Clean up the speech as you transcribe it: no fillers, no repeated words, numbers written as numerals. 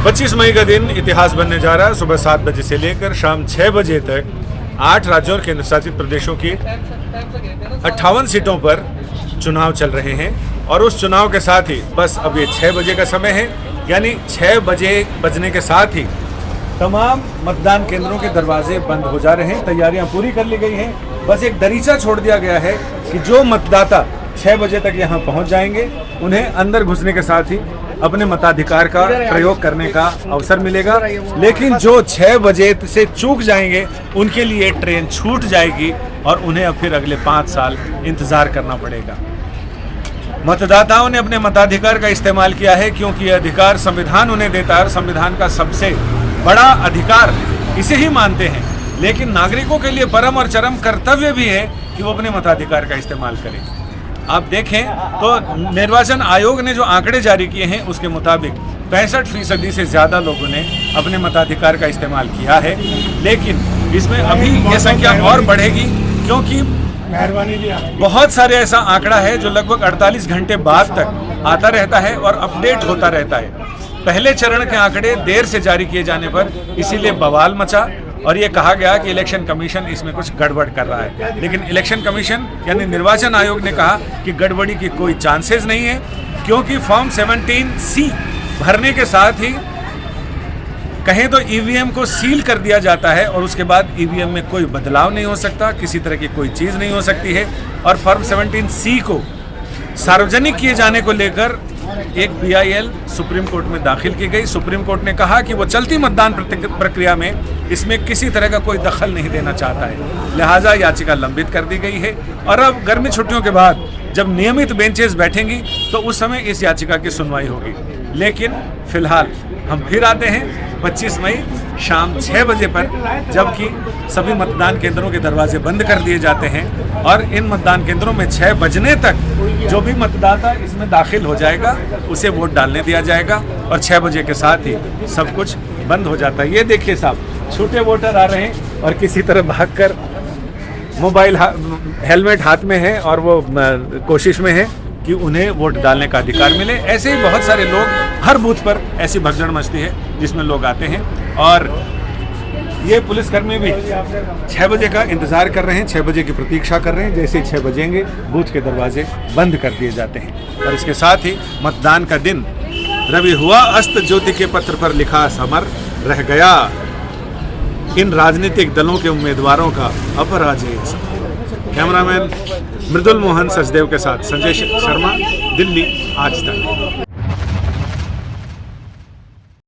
25 मई का दिन इतिहास बनने जा रहा है। सुबह 7 बजे से लेकर शाम 6 बजे तक 8 राज्यों और केंद्र शासित प्रदेशों की 58 सीटों पर चुनाव चल रहे हैं और उस चुनाव के साथ ही बस अब ये 6 बजे का समय है, यानी 6 बजे बजने के साथ ही तमाम मतदान केंद्रों के दरवाजे बंद हो जा रहे हैं। तैयारियां पूरी कर ली गई हैं। बस एक दरीचा छोड़ दिया गया है कि जो मतदाता 6 बजे तक यहां पहुंच जाएंगे उन्हें अंदर घुसने के साथ ही अपने मताधिकार का प्रयोग करने का अवसर मिलेगा। लेकिन जो 6 बजे से चूक जाएंगे उनके लिए ट्रेन छूट जाएगी और उन्हें अब फिर अगले 5 साल इंतजार करना पड़ेगा। मतदाताओं ने अपने मताधिकार का इस्तेमाल किया है क्योंकि यह अधिकार संविधान उन्हें देता है और संविधान का सबसे बड़ा अधिकार इसे ही मानते हैं। लेकिन नागरिकों के लिए परम और चरम कर्तव्य भी है कि वो अपने मताधिकार का इस्तेमाल करें। आप देखें तो निर्वाचन आयोग ने जो आंकड़े जारी किए हैं उसके मुताबिक 65% से ज़्यादा लोगों ने अपने मताधिकार का इस्तेमाल किया है। लेकिन इसमें अभी ये संख्या और बढ़ेगी क्योंकि बहुत सारे ऐसा आंकड़ा है जो लगभग 48 घंटे बाद तक आता रहता है और अपडेट होता रहता है। पहले चरण के आंकड़े देर से जारी किए जाने पर इसीलिए बवाल मचा और ये कहा गया कि इलेक्शन कमीशन इसमें कुछ गड़बड़ कर रहा है। लेकिन इलेक्शन कमीशन यानी निर्वाचन आयोग ने कहा कि गड़बड़ी की कोई चांसेस नहीं है क्योंकि फॉर्म 17C भरने के साथ ही कहें तो ईवीएम को सील कर दिया जाता है और उसके बाद ईवीएम में कोई बदलाव नहीं हो सकता, किसी तरह की कोई चीज़ नहीं हो सकती है। और फॉर्म 17C को सार्वजनिक किए जाने को लेकर एक BIL सुप्रीम कोर्ट में दाखिल की गई। सुप्रीम कोर्ट ने कहा कि वो चलती मतदान प्रक्रिया में इसमें किसी तरह का कोई दखल नहीं देना चाहता है, लिहाजा याचिका लंबित कर दी गई है। और अब गर्मी छुट्टियों के बाद जब नियमित बेंचेस बैठेंगी तो उस समय इस याचिका की सुनवाई होगी। लेकिन फिलहाल हम फिर आते हैं 25 मई शाम 6 बजे पर, जबकि सभी मतदान केंद्रों के दरवाजे बंद कर दिए जाते हैं और इन मतदान केंद्रों में 6 बजने तक जो भी मतदाता इसमें दाखिल हो जाएगा उसे वोट डालने दिया जाएगा और 6 बजे के साथ ही सब कुछ बंद हो जाता है। ये देखिए साहब, छोटे वोटर आ रहे हैं और किसी तरह भागकर मोबाइल हेलमेट हाथ में है और वो कोशिश में है कि उन्हें वोट डालने का अधिकार मिले। ऐसे ही बहुत सारे लोग हर बूथ पर ऐसी भगदड़ मचती है जिसमें लोग आते हैं और ये पुलिसकर्मी भी 6 बजे का इंतज़ार कर रहे हैं, 6 बजे की प्रतीक्षा कर रहे हैं। जैसे ही 6 बजेंगे बूथ के दरवाजे बंद कर दिए जाते हैं और इसके साथ ही मतदान का दिन रवि हुआ अस्त ज्योति के पत्र पर लिखा समर रह गया इन राजनीतिक दलों के उम्मीदवारों का अपराजय। कैमरामैन मृदुल मोहन सचदेव के साथ संजय शर्मा, दिल्ली, आज तक।